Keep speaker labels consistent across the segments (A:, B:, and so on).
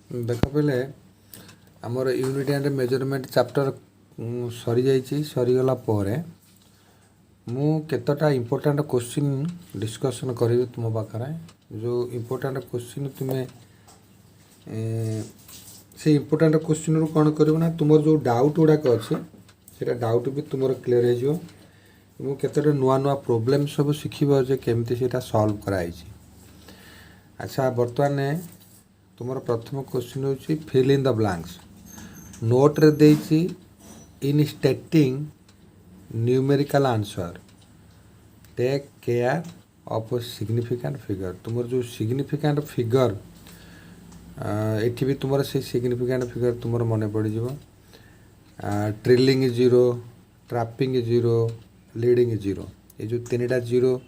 A: देख पहले आमर यूनिट एंड मेजरमेंट चैप्टर सरी जाइए सरीगला मु केतटा इम्पोर्टाट क्वेश्चन डिस्कसन करी तुम पाखे जो इम्पोर्टाट क्वेश्चन तुम्हें से इम्पोर्टाट क्वेश्चन रू कौन कर तुम जो डाउट गुड़ाक अच्छे से डाउट भी तुम क्लीयर हो केतटा नुआ नुआ प्रोब्लेम सब शिखब जे केमती से सॉल्व कराई। अच्छा बर्तमान तुम प्रथम क्वेश्चन होची fill in the blanks note रे देची in stating numerical answer take care of significant figure तुम जो सिग्निफिकेंट फिगर एठी भी तुम से सिग्निफिकेंट फिगर तुम मन पड़ trilling zero trapping zero leading zero ये जो तीन टा जीरो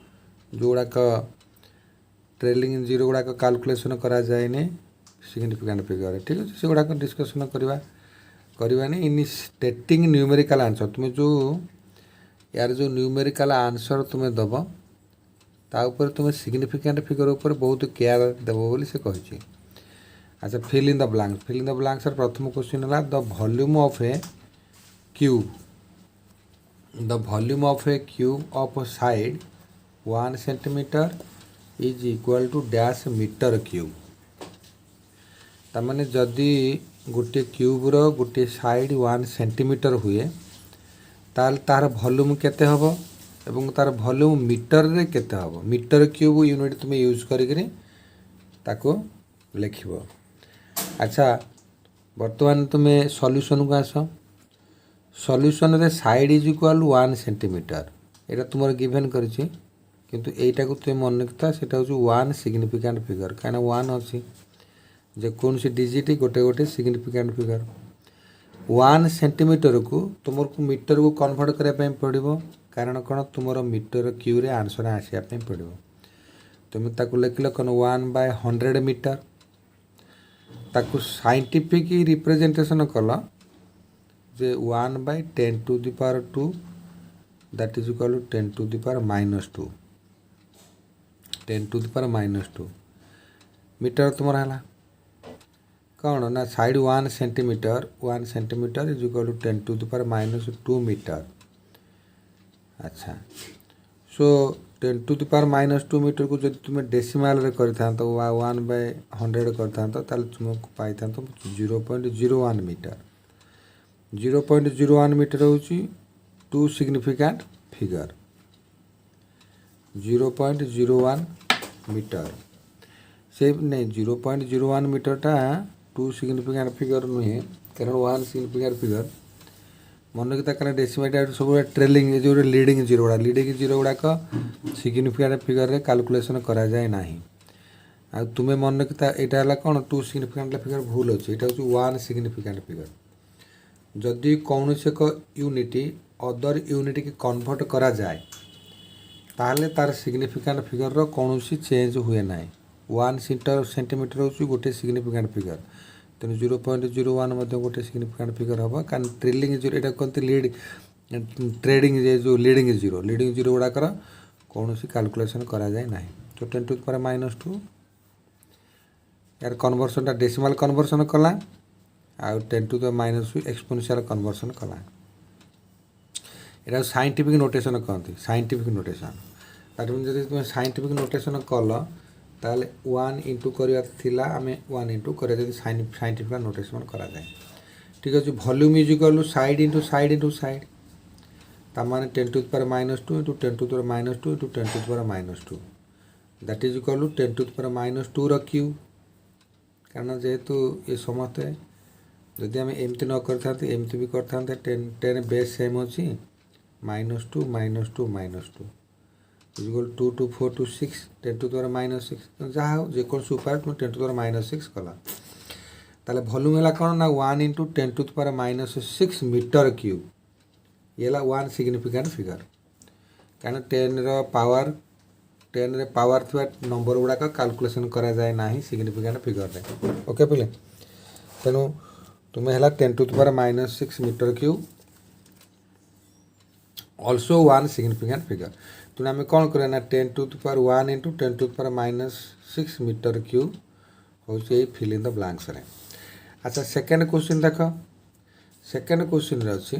A: जो गुड़ाक ट्रेलिंग जीरो गुड़ाक कैलकुलेशन करा जाए सिग्निफिकेंट फिगर ठीक अच्छे से गुड़ाक डिस्कसन करवानी इन स्टेटिंग न्यूमेरिकल आंसर तुम्हें जो यार जो न्यूमेरिकल आंसर तुम्हें दब ताऊपर तुम्हें सिग्निफिकेंट फिगर ऊपर बहुत केयर देव बोली से कही। अच्छा फिल इन द ब्लैंक्स प्रथम क्वेश्चन है the volume of a cube of side 1 centimetre is equal to dash metre cube तमाने जदि गोटे क्यूब्र गोटे साइड 1 सेंटीमीटर हुए ताल तार वॉल्यूम केते हबो एवं तार वॉल्यूम मीटर रे केते हबो मीटर क्यूब यूनिट तुम्हें यूज करिकरी ताको लिखिबो। अच्छा वर्तमान तुम्हें सॉल्यूशन को आस सॉल्यूशन रे साइड इज इक्वल 1 सेंटीमीटर एटा तुम गिवन करिछि किंतु एटा को तुम मन रखता सेटा हो 1 सिग्निफिकेंट फिगर कहीं 1 अच्छी जेकोसी डिजिट गोटे गोटे सिग्निफिकेंट फिगर 1 सेंटीमीटर को तुम को मीटर को कन्वर्ट करने पड़ो कारण कौन तुम मीटर क्यू रे आंसर आसापी पड़ो तुम ताको लिखल कौन 1/100 मीटर ताको साइंटिफिक रिप्रेजेंटेशन कल जे 1/10⁻², that is equal to 10⁻², 10⁻² metre तुम है कौन ना side 1 centimetre is equal to 10⁻² metre. अच्छा सो 10⁻² मीटर को जब तुम डेसिमाल रे करता तो 1/100 करता तुमको पाई था 0.01 मीटर 0.01 मीटर हूँ 2 सिग्निफिकेंट फिगर 0.01 मीटर से नहीं 0.01 मीटरटा 2 सिग्निफिकेंट फिगर नुहे कारण 1 सिग्निफिकेंट फिगर मन की कारण डेसिमेट सब ट्रेलिंग जो लीडिंग जीरो गुड़ाक सिग्निफिकेंट फिगर रे कैलकुलेशन करा जाए ना आ तुम्हें मन की यहाँ है कौन 2 सिग्निफिकेंट फिगर भूल अच्छे यहाँ हूँ 1 सिग्निफिकेंट फिगर जदि कौन से एक यूनिट अदर यूनिट की कन्वर्ट करा जाए ताहले तार सिग्निफिकेंट फिगर रो कौन चेंज हुए ना 1 सेंटीमीटर हूँ गोटे सिग्निफिकेंट फिगर तेणु 0.01 गोटे सिग्निफिकेंट फिगर हम कारण ट्रिलिंग जीरो यहाँ कहते लीड ट्रेडिंग जो लीडिंग जीरो गुड़ाकर कौन कैलकुलेशन करा जाए ना तो 10⁻² यार कन्वर्सन डेसिमाल कन्वर्सन कला आउ 10⁻² एक्सपोनेंशियल कन्वर्सन कला यहाँ साइंटिफिक नोटेशन कहते साइंटिफिक नोटेशन तार जब तुम साइंटिफिक नोटेशन कल ताले 1 इंटू कर आम 1 इंटू कर साइंटिफिक नोटेशन करा जाए ठीक अच्छे volume is equal side into side तामाने 10⁻² into 10⁻² into 10⁻², that is equal to 10⁻² cube कारण जेहेतु ये समस्ते जदि आम एमती न करते एमती भी करते 10 बेस सेम अच्छी -2 इक्वल 2 to 4 to 6 10⁻⁶ जहाँ हो जेको उपाय तुम 10⁻⁶ कला ताले वॉल्यूम है कौन ना 1 इंटू 10⁻�6 मीटर क्यूब ये 1 सिग्निफिकेंट फिगर कारण 10 रे पावर थी नंबर गुड़ाक कैलकुलेशन करा जाए ना सिग्निफिकेंट फिगर रे ओके पे तेणु तुम्हें है 10⁻�6 metre cube also 1 significant figure तेणु आम कौन करना 10⁻1 इंटू 10⁻�6 मीटर क्यूब हूँ फिल इन द ब्लैंक्स रे अच्छा सेकेंड क्वेश्चन देख सेकेंड क्वेश्चन रे अछि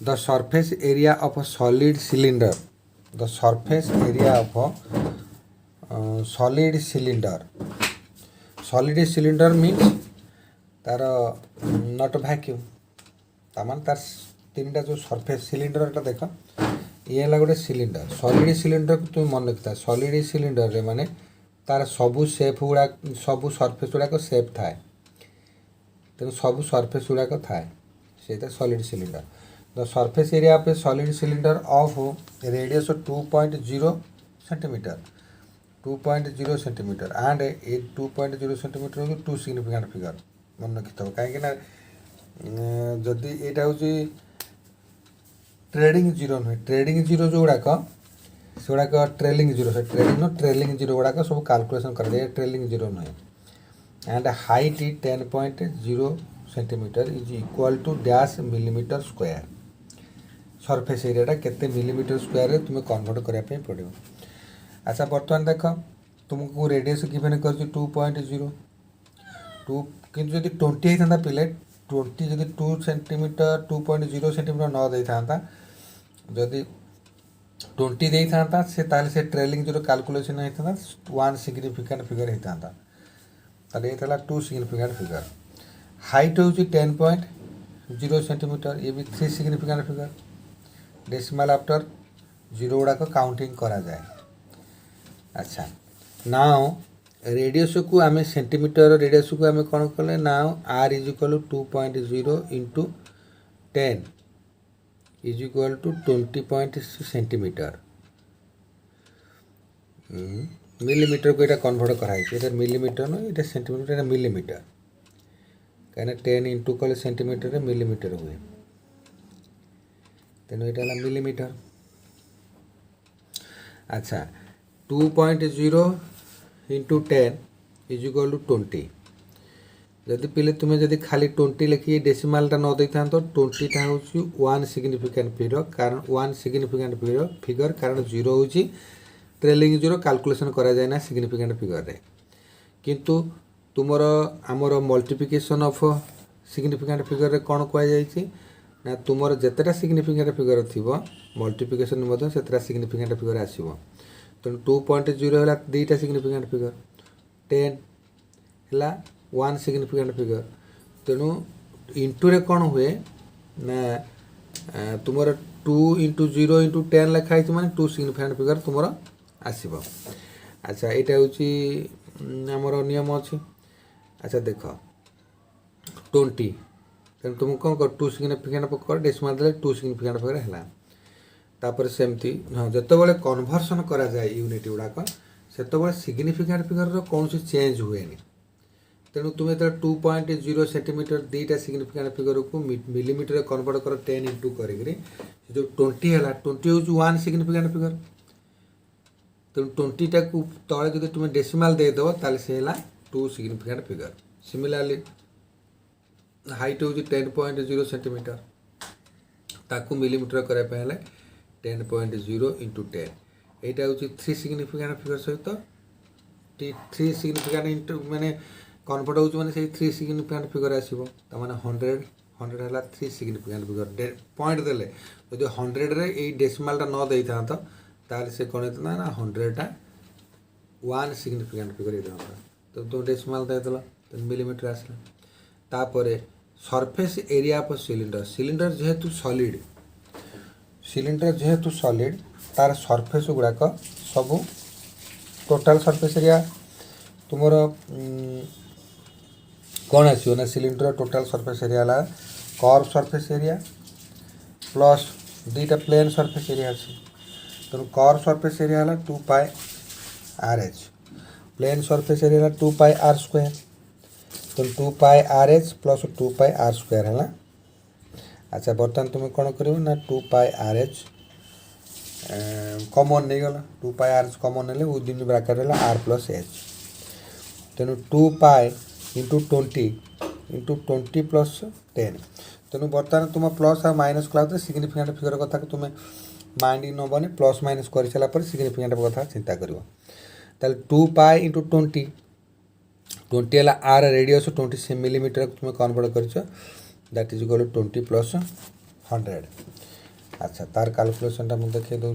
A: the surface area of a solid cylinder the surface area of a solid cylinder means तार नॉट वैक्यूम तार तार तीन जो सरफेस सिलिंडर देख ये है गोटे सिलिंडर सॉलिड सिलिंडर को तुम मन रखता सॉलिड सिलिंडर रे माने तार सबू सेप गुड़ा सबू सरफेस गुड़ाक सेप थाए तेणु सबू सरफेस गुड़ाक थाए से solid cylinder the surface area of a solid cylinder of radius 2.0 centimetre 2.0 centimetre and a 2.0 centimetre two significant figure मन रखी कहीं जदि यहाँ हूँ ट्रेडिंग जीरो नुहे ट्रेडिंग जीरो जो गुड़ाक से गुड़ाक ट्रेलिंग जीरो से ट्रेलिंग जीरो गुड़ाक सब कैलकुलेशन कर ट्रेलिंग जीरो नुहे and height 10.0 centimetre is equal to dash millimetre square surface एरियाटा केते मिलीमीटर स्क्वायर तुम्हें कन्वर्ट करने पड़ो। अच्छा बर्तमान देख तुमको रेडियस गिवन कर 2.0 टू कि जब 20 होता पिले 20 जब 2 सेंटीमीटर 2.0 सेंटीमीटर न दे था जदि 20 दे था से ट्रेलिंग जो कैलकुलेशन होता 1 सिग्निफिकेंट फिगर होता ये 2 सिग्निफिकेंट फिगर हाइट हूँ 10.0 सेंटीमीटर ये भी 3 significant figure decimal after zero गुड़ाक काउंटिंग करा जाए। अच्छा नाउ रेडियस को आम सेंटीमीटर रेडियस को आम कौन कले now are is equal to 2.0 into 10 is equal to 20.6 centimetre millimetre को ये कन्वर्ट कराई मिलीमीटर न ये सेंटीमीटर मिलीमीटर कहीं 10 इंटू कले सेंटीमीटर मिलीमीटर हुए तेणु ये मिलीमीटर। अच्छा 2.0 इंटू 10 इज इक्वल टू 20 जदि पिले तुम्हें जदि खाली 20 लिखी डेसिमालटा न दे था तो 20टा हूँ 1 सिग्निफिकेंट फिगर कारण 1 सिग्निफिकेंट फिगर कारण जीरो हूँ ट्रेलिंग जीरो कैलकुलेशन करा जाए ना सिग्निफिकेंट फिगर रे किंतु तुमर आमर मल्टीप्लिकेशन ऑफ सिग्निफिकेंट फिगर रे कौन कहुई ना तुमर जितेटा सिग्निफिकेंट फिगर थी मल्टीप्लिकेशन से सिग्निफिकेंट फिगर आसो तेणु 2.0 है दुईटा सिग्निफिकेंट फिगर 10 है 1 सिग्निफिकेंट फिगर तेणु इंटू रे कौन हुए ना तुमर 2 इंटू 0 इंटू 10 लिखाई माने 2 सिग्निफिकेंट फिगर तुमर आसब। अच्छा यहाँ हूँ आमर नियम अच्छे। अच्छा देख 20 तेणु तुमको कौन कर 2 सिग्निफिकेंट पकड़ डेसिमाल देले 2 सिग्निफिकेंट फिगर है तापर सेमती हाँ जिते कन्वर्सन करा जाए यूनिट गुड़ाक से सिग्निफिकेंट फिगर कौन चेंज हुए तेणु तुम्हें तो 2.0 सेंटीमीटर दुईटा सिग्निफिकेंट फिगर को मिलीमीटर कन्वर्ट कर 10 इंटू कर जो 20 है 20 हूँ 1 सिग्निफिकेंट फिगर तेणु 20टा को तले जो तुम्हें डेसिमाल देदेव ताले से 2 सिग्निफिकेंट फिगर सिमिलारली हाइट हूँ 10.0 सेंटीमीटर ताकू मिलीमीटर करने 10.0 इंटू 10 यहाँ हूँ 3 सिग्निफिकेंट फिगर सहित 3 सिग्निफिकेंट इंटू माने कन्वर्ट हो 3 सिग्निफिकेंट फिगर आसो मैंने 100 है 3 सिग्निफिकेंट फिगर पॉइंट देले जो 100 रे ये डेसिमालटा न दे था ताल से कौन होता ना 100टा 1 सिग्निफिकेंट फिगर होता तो तुम डेसिमाल देदेल तो मिलीमीटर आसला तापर सरफेस एरिया ऑफ सिलिंडर जेहेतु सॉलिड तार सरफेस गुड़ाक सबू टोटाल सरफेस एरिया तुमर कौन आसो ना सिलिंडर टोटाल सरफेस एरिया है कर्व सरफेस एरिया प्लस दुईटा प्लेन सरफेस एरिया अच्छे तेणु कर्व सरफेस एरिया है 2 pi r h plane surface area 2 pi r square तो 2 pi r h plus 2 pi r square है। अच्छा बर्तमान तुम्हें कौन कर ना 2 पाई आर एच कमन नहीं गला 2 पाई आर एच कमन ने विदिन ब्राकेट है आर प्लस एच तेणु 2 पाई इंटू 20 प्लस 10 तेणु बर्तमान तुम प्लस आ माइनस कला सिग्निफिकेंट फिगर कथा तुम्हें माइंड नबनी प्लस माइनस कर सारापर सिग्निफिकेंट कथा चिंता कर 2 पाई इंटू 20 20 है आर रेडियस 20 मिलीमीटर तुम कन्वर्ट कर दैट इज इक्वल 20 प्लस 100। अच्छा तार कैलकुलेशन मुझे देखे दूँ।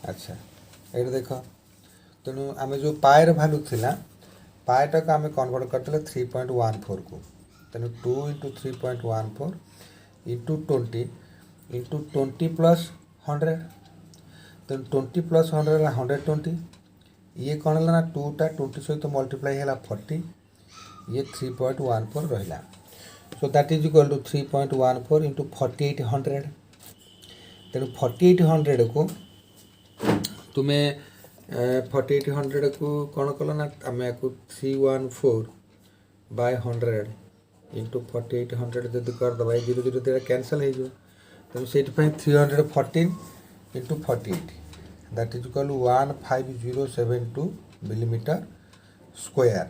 A: अच्छा ये देख तेणु आम जो पाएर भैल्यू थिला पाएटा को आम कन्वर्ट करते 3.14 को तेणु 2 इंटू 3.14 इंटू 20 प्लस 100 तेणु 20 प्लस 100 है 120 ये कौन है ना 2टा 20 सहित मल्टीप्लाई है 40 ये 3.14 रहा। So that is equal to 3.14 into 4800 तेणु 4800 को तुम्हें 4800 को कौन कल ना आम या 314 बाय 100 इंटू 4800 जब करदे ये 0 0 तेरा कैनसल हो तेणु से 314 into 48 that is equal 15072 millimetre square.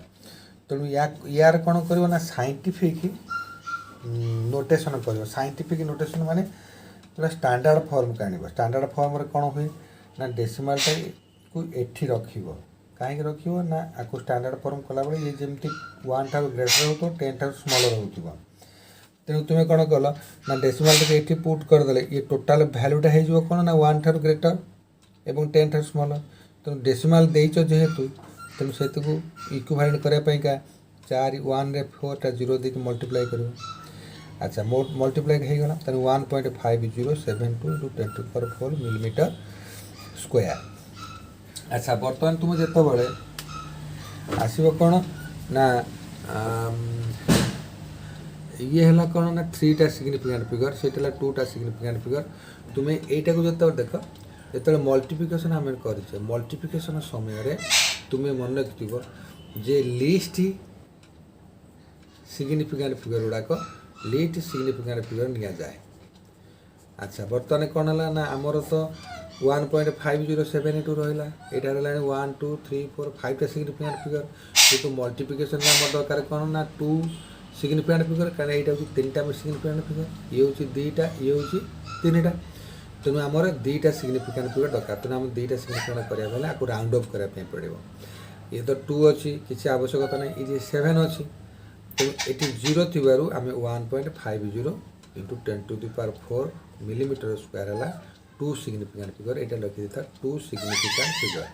A: तेणु यार कौन कर ना साइंटिफिक नोटेशन कर साइंटिफिक नोटेशन माने स्टैंडर्ड फॉर्म का आने स्टैंडर्ड फॉर्म रे कौन हुए ना डेसिमाल को एठी रखिबो कहीं रखिबो ना आपको स्टैंडर्ड फॉर्म कला बेले ये जमती 1 ठार ग्रेटर हो 10 ठार स्मॉलर होतिबो तेणु तुम्हें कौन कल ना डेसिमाल ये पुट करदे ये टोटाल भैल्यूटा हो कौन ना 1 ठार ग्रेटर एवं 10 ठार स्मॉलर तेणु डेसिमाल देच जेहेतु तेणु से इक्विवेलेंट करने का 4 1 रे 4 टा 0 देके मल्टीप्लाई कर। अच्छा मल्टीप्लाई हो गला तेणु 1.5072 इंटू 10⁴ मिलीमीटर स्क्वायर। अच्छा बर्तमान तुम जो बड़े आसब कौन ना ये है कौन ना 3टा सिग्निफिकेंट फिगर से 2टा सिग्निफिकेंट फिगर तुम्हें यहीटा को जो देख जो मल्टीप्लिकेशन आम कर मल्टीप्लिकेशन समय तुम्हें मन रखिथो जे लिस्ट सिग्निफिकेंट फिगर गुड़ाक लिस्ट सिग्निफिकेंट फिगर नि जाए। अच्छा बर्तमान कौन है ना आमर तो 1.5072 रहा यहाँ रहा 1 2 3 4 5टा सिग्निफिकेंट फिगर कितु मल्टीप्लिकेशन आम दरकार कौन ना 2 सिग्निफिकेंट फिगर कारण यहाँ हूँ 3टा सिग्निफिकेंट फिगर ये हूँ 2टा ये हूँ 3टा तेणु आमर 2टा सिग्निफिकेंट फिगर दरकार तेणु आम 2टा सिग्निफिकेंट कराया आपको राउंड अफ करने पड़ो ये तो 2 अच्छी किसी आवश्यकता नहीं ये 7 अच्छी तेणु ये 0 थी आम 1.50 इंटू 10⁴ मिलीमीटर स्क्वायर है 2 सिग्निफिकेंट फिगर यहाँ लिखी था 2 सिग्निफिकेंट फिगर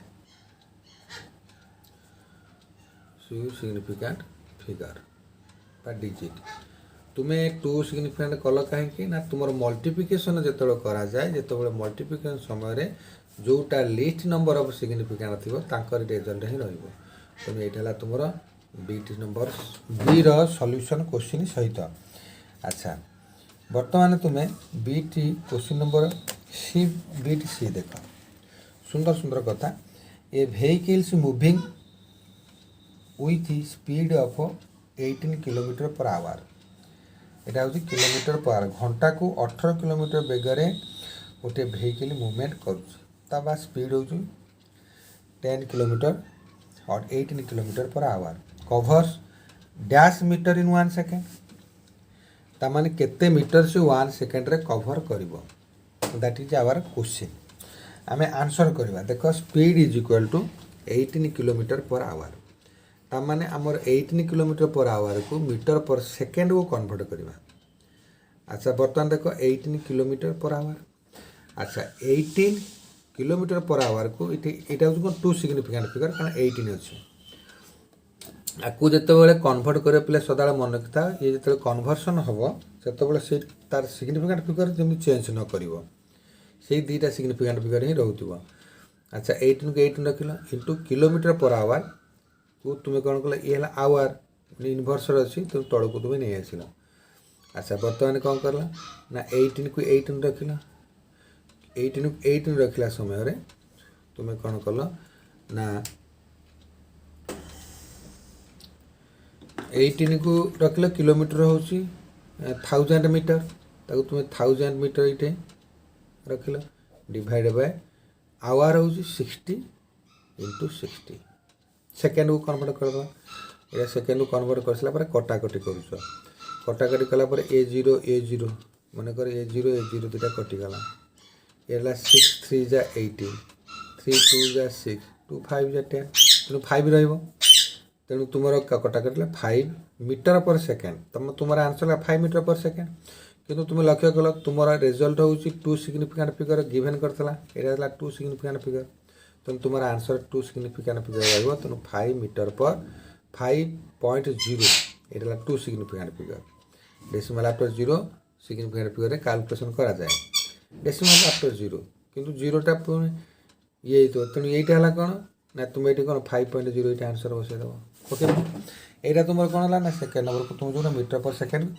A: 2 सिग्निफिकेंट फिगर बा डिजिट तुम्हें 2 सिग्निफिकेंट कल कहीं ना तुम मल्टीप्लिकेशन जो करा जाए जो मल्टीप्लिकेशन समय जोटा लिस्ट नंबर ऑफ सिग्निफिकेंट थी रिजल्ट ही तेणु ये तुम BT number B solution question सहित। अच्छा बर्तमान तुम्हें BT question number C BT C देख सुंदर सुंदर कथा a vehicles moving with speed of 18 kilometre per hour यहाँ हूँ किलोमीटर पर आवर घंटा को 18 किलोमीटर बेगर गोटे व्हीकल मूवमेंट कर स्पीड हूँ 10 किलोमीटर और 18 kilometre per hour covers dash metre in 1 second तामाने केते मीटर से 1 सेकेंड रे कवर करिवो दैट इज आवर क्वेश्चन आम आंसर करवा देख speed is equal to 18 kilometre per hour तामाने आमर 18 किलोमीटर पर आवर को मीटर पर सेकेंड को कन्वर्ट करवा। अच्छा बर्तमान देख 18 किलोमीटर पर आवर। अच्छा 18 किलोमीटर पर आवर को यहाँ हूँ 2 सिग्निफिकेंट फिगर कारण 18 अच्छी आपको जिते कन्वर्ट कर पे सदा मन रखी था ये जो कन्वर्सन हम से तार सिग्निफिकेंट फिगर जमी चेंज न कर से 2टा सिग्निफिकेंट फिगर ही रोक। अच्छा 18 को 18 रख इंटू किलोमीटर पर आवर को तुम्हें कौन कल ये आवर इनभर्सर अच्छी तुम तल को तुम्हें नहीं आसल। अच्छा बर्तमान कौन कर ना 18 को 18 रख 18 को 18 रखला समय तुम्हें कौन कल ना 18 को रखले किलोमीटर हूँ 1000 मीटर ताको तुम्हें 1000 मीटर ये रखल डिवाइड बाय आवर हूँ 60 इंटू 60 सेकेंड को कन्वर्ट करदे ये सेकेंड को कन्वर्ट कर सारा कटाकटी कटाकटी कलापर A0 मनकर A0 दुटा कटिगला ये 6 3 जा 18 3 2 जा 6 2 5 जा 10 तेणु 5 रही तेणु तुम कटा कटिला 5 मीटर पर सेकेंड तुम आंसर है 5 मीटर पर सेकेंड किंतु तुम लक्ष्य कल तुम रिजल्ट हूँ 2 सिग्निफिकेंट फिगर गिवेन करता यहाँ 2 सिग्निफिकेंट फिगर तेणु तुम आंसर 2 सिग्निफिकेंट फिगर रहा तेणु 5 मीटर पर 5.0 यहाँ 2 significant figure decimal after 0 significant figure calculation करा जाए डेसिमल आफ्टर 0 किंतु 0टा ये तेणु यहीटा है कौन ना तुम ये कौन 5.0 ये आंसर बसईदेव ओके यहाँ तुम कौन है ना सेकेंड नंबर को तुम जो मीटर पर सेकेंड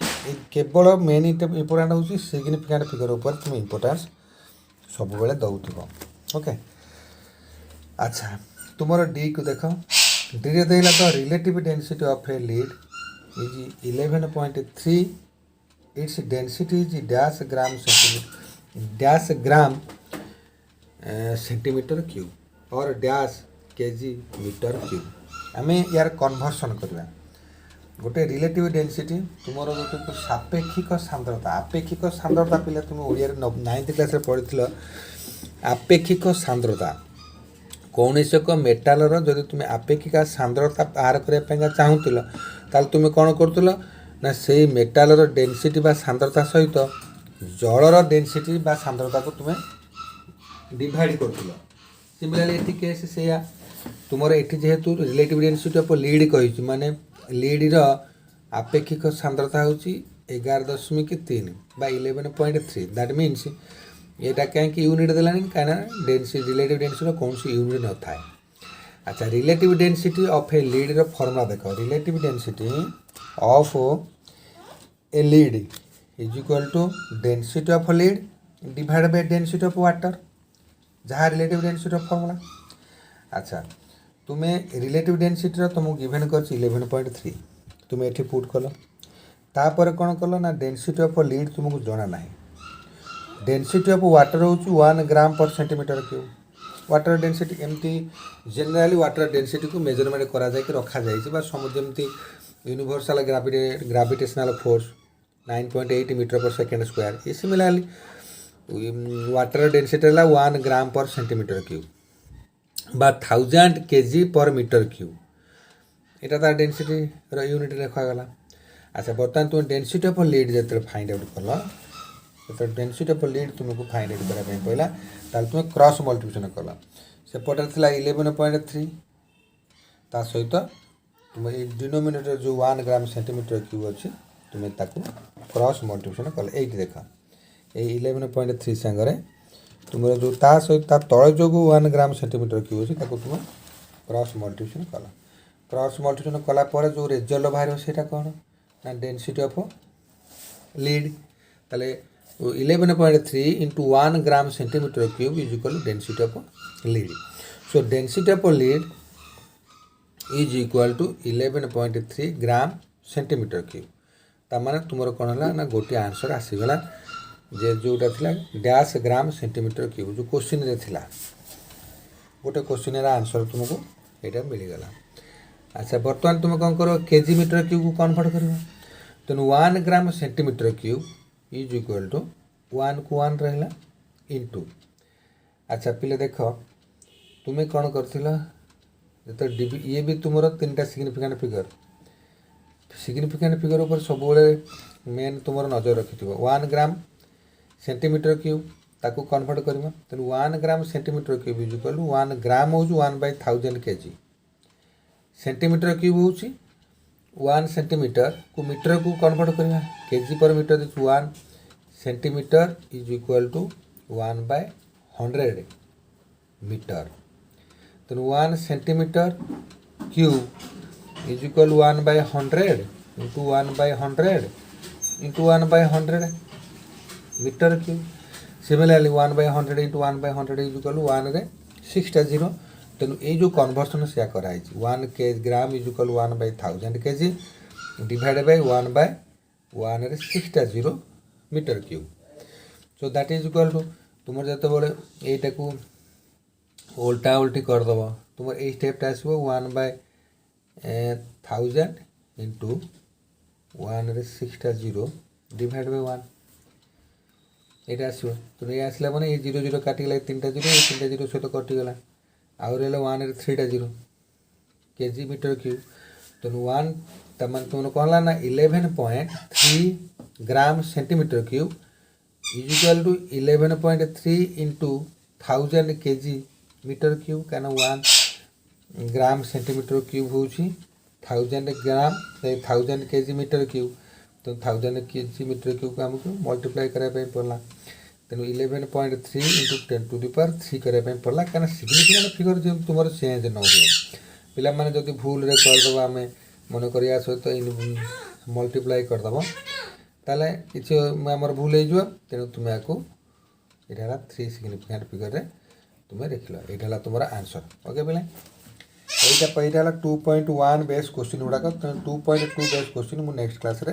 A: केवल मेन इंपोर्टाट हूँ सिग्निफिकेंट फिगर उपर तुम इंपोर्टान्स सब बेले दौथ ओके। अच्छा तुम डी को देख डी रे देला तो relative density of a lead is 11.3 its density is dash gram centimetre cube और डैश केजी मीटर क्यूब आम यार कन्वर्सन करवा गोटे रिलेटिव डेंसिटी तुम जो सापेक्षिक सांद्रता आपेक्षिक सांद्रता पिला तुम ओडिया 9th क्लास पढ़ी आपेक्षिक सांद्रता कौन एक मेटालर जदि तुम आपेक्षिक सांद्रता बाहर करने चाहूल ताल तुम कौन करुल ना से मेटालर डेनसीटी बा सांद्रता सहित जलर डेनसीटी बा सांद्रता को तुम डिवाइड करुल सिमिलारली ये केस से तुमर ये जेहेतु रिलेटिव डेनसीटी ऑफ लीड कही माने लीड आपेक्षिक सांद्रता हूँ 11.3 बा 11.3 दैट मीन्स यहाँ कहीं यूनिट देलानी कहीं डेनसीटी रिलेटिव डेनसीटी कौन सी यूनिट न थाए। अच्छा relative density of a lead formula देख relative density of a lead is equal to density of lead divide by density of water जहाँ रिलेटिव डेनसीटी फॉर्मूला। अच्छा तुम्हें रिलेटिव डेनसीटी तुमको given कर 11.3 तुम्हें ये पुट कल तापर कौन कल ना डेनसीटी ऑफ लीड तुमको जना ना डेनसीटी ऑफ वाटर हूँ 1 ग्राम पर सेंटीमीटर क्यूब वाटर डेनसीटी एमती जेनेराली वाटर डेनसीटी को मेजरमेंट करा जाए कि रखा जाए जमती यूनिवर्सल ग्राविटेशनल फोर्स 9.8 मीटर पर सेकेंड स्क्वायर ये सिमिलारली वाटर डेनसीटी है 1 ग्राम पर सेंटीमीटर क्यूब बा 1000 केजी पर मीटर क्यूब यहाँ तार डेनसीटी यूनिट रखागला। अच्छा बर्तमान तुम डेनसीटी ऑफ लीड जो फाइंड आउट कल जो डेनसीटी ऑफ लीड तुमको फाइंड आउट करने पड़ा ताल तुम क्रॉस मल्टिप्लिकेशन कल सेपटे था 11.3 ता सहित तुम ये डिनोमिनेटर जो 1 ग्राम सेंटीमीटर क्यूब अच्छी तुम्हें ताकू क्रॉस मल्टिप्लिकेशन कल ये देख ये 11.3 सांगे तुम जो ता सहित तले जो 1 ग्राम सेंटीमीटर क्यूब अच्छी तुम क्रॉस मल्टिप्लिकेशन कल क्रॉस मल्टिप्लिकेशन कलापर जो रिजल्ट बाहर से कौन ना डेनसीटी ऑफ लीड ताले 11.3 into 1 gram centimetre cube is equal density of lead so density of lead is equal to 11.3 gram centimetre cube तार तुम कौन है ना गोटे आंसर आसीगला जे जोटा थी डैश ग्राम सेंटीमीटर क्यूब जो क्वेश्चन रे थिला गोटे क्वेश्चन आंसर तुमको यहाँ मिलगला। अच्छा बर्तमान तुम कौन कर केजी मीटर क्यूब को कन्वर्ट कर तेणु 1 gram centimetre cube is equal to 1 को 1 रहा इंटू। अच्छा पिले देख तुम्हें कौन कर ये भी तुम 3टा सिग्निफिकेंट फिगर ऊपर सब मेन तुम नजर रखि 1 ग्राम सेंटीमीटर क्यूब ताकू कन्वर्ट करवा तेणु 1 gram centimetre cube is equal to 1 gram हूँ 1/1000 केजी सेंटीमीटर क्यूब हूँ 1 सेंटीमीटर को मीटर को कन्वर्ट करवा केजी पर metre this 1 centimetre is equal to 1/100 metre तेणु 1 centimetre cube is equal 1/100 into 1/100 into 1/100 metre cube similarly 1/100 into 1/100 is equal 1 रे 6टा 0 तेणु ये जो कन्वर्सन से कराई 1 के gram is equal 1/1000 KG divide by 1/1 रे 6टा 0 metre cube so that is equal to तुम जो यहीटा को उल्टा उल्टी करदेव तुम ये स्टेपटा आसो 1/1000 इंटू 1 रे 6टा 0 डिवाइड बाय 1 ये आसो तुम ये आसला मैंने ये 0 0 काटिगला 3टा 0 ये 3टा 0 सहित कटिगला आउ रहा 1 रे 3टा 0 केजी मीटर क्यूब तेणु 1 तमन तुमने कहला ना 11.3 gram centimetre cube is equal to 11.3 into 1000 KG metre cube क्या 1 ग्राम सेंटीमीटर क्यूब हूँ 1000 ग्राम 1000 केजी मीटर क्यूब तो 1000 केजी मीटर क्यूब को आमको मल्टीप्लाई कराया पड़ा तेणु 11.3 इंटू 10 टू द पावर 3 कराया पड़ा क्या सिग्निफिकेंट फिगर जो तुम चेंज न हो पिला माने जदि भूल रे करदेव आम मन कर सहित मल्टीप्लाई करदेव ताले किसी आमर भूल हो तेणु तुम्हें आपको यहाँ 3 सिग्निफिकेंट फिगर तुम्हें लिख लो यहाँ तुम आंसर ओके पिला यहाँ 2.1 बेस क्वेश्चन गुड़ाक 2.2 बेस क्वेश्चन मुझे नेक्स्ट क्लास रे